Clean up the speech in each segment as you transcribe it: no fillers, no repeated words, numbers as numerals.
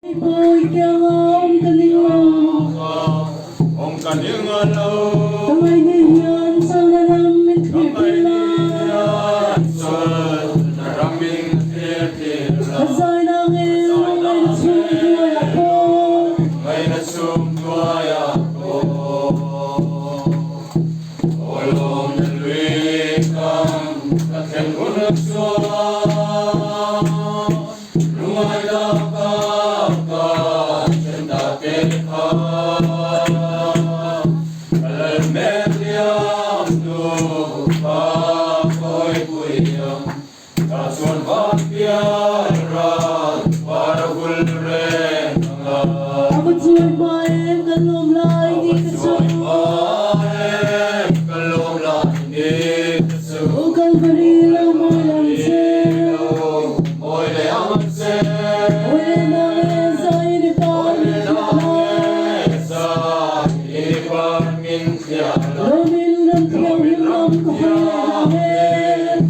Ôi kêu ông cần đi ngủ ông cần những ngân lâu tâm anh đi hiền sao là làm mình thiệt là xuân rằng mình thiệt thật rồi đang yêu ngày nó chung tôi là cô ngày nó chung tôi là cô ôi lòng nhân luyện tâm ta thêm cuốn nước xuân lúc ai đã có trên ta kết hợp Ako tuwa'y bayan, kalom lang hindi ka O kalbarila mo lang siya Oye na esa iniparmintiala Lomin ng tiyang hilang kahayahin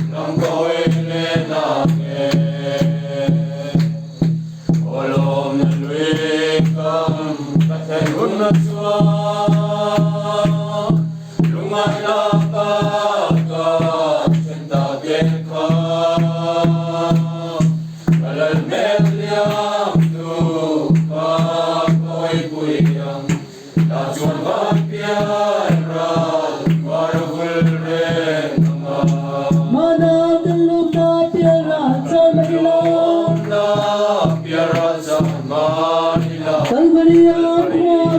Kalbarila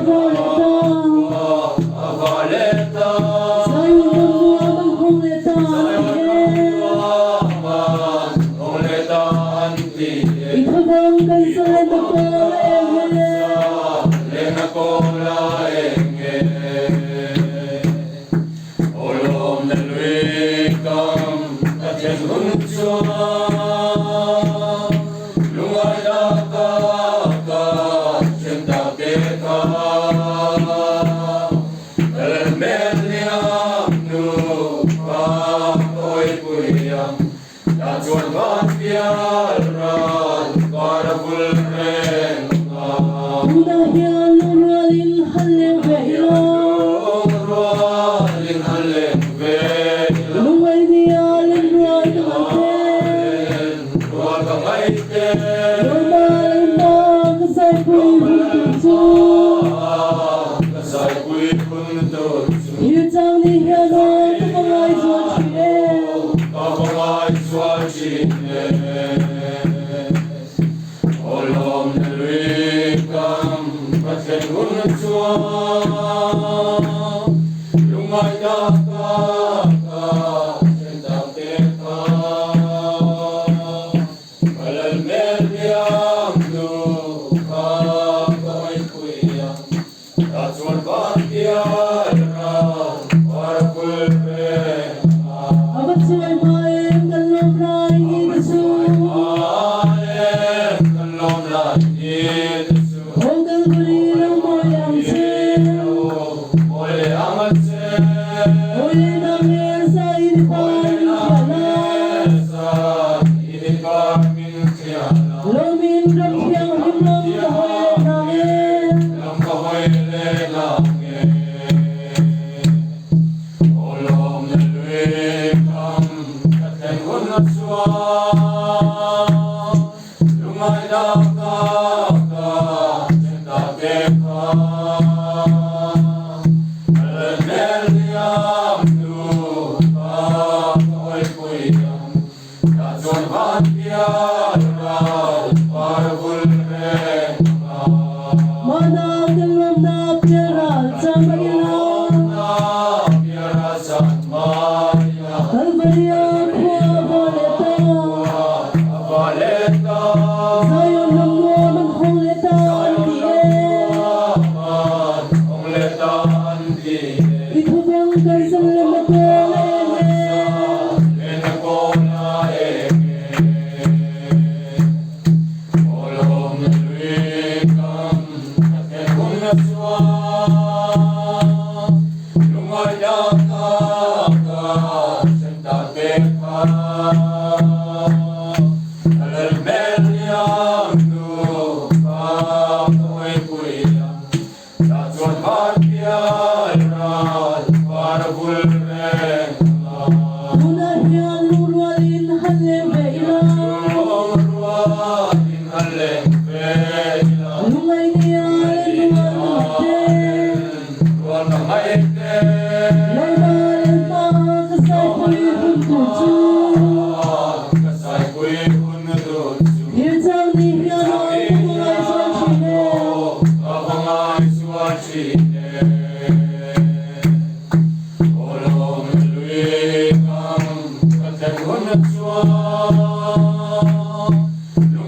ko avaleta Sa'yo naman kuleta Ito bang kansalan na palaenge Olom na luikam Katyan hundsua Dahil nuralin halim vehilo Lumay niyalin rual kamante Lumalin na kasay ko'y buntuso Yutang niyano kapangay suwachine Olom na luikam Katyan hundsua Lumay dakaka Sentapeka Kalalmer niyam Luka Kamay kuyam Tatsuan bakyaran Parakulpe Abat suway maem Kalom rai Yesu O kalbarila mo lang siya Oye na esa iniparmintiala Lomin ng tiyang hilang kahayahin Olom na luikam Katyan hundsua Lumay dakaka Sentapeka Kalalmer niyam Luka Kamay kuyam Tatsuan bakyaran Parakulpe Madagalom na piyaran sa Maynila Kalbarila ko avaleta Sa'yo naman kuleta Ito bang kansalan na palaenge Olom na luikam Katyan hundsua Lumay dakaka Sentapeka Kalalmer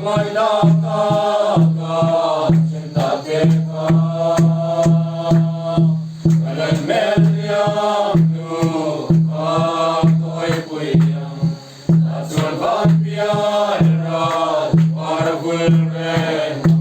mai da ka cinta teka kalan meliam nu ka toy puyang asun van pian rat war gulren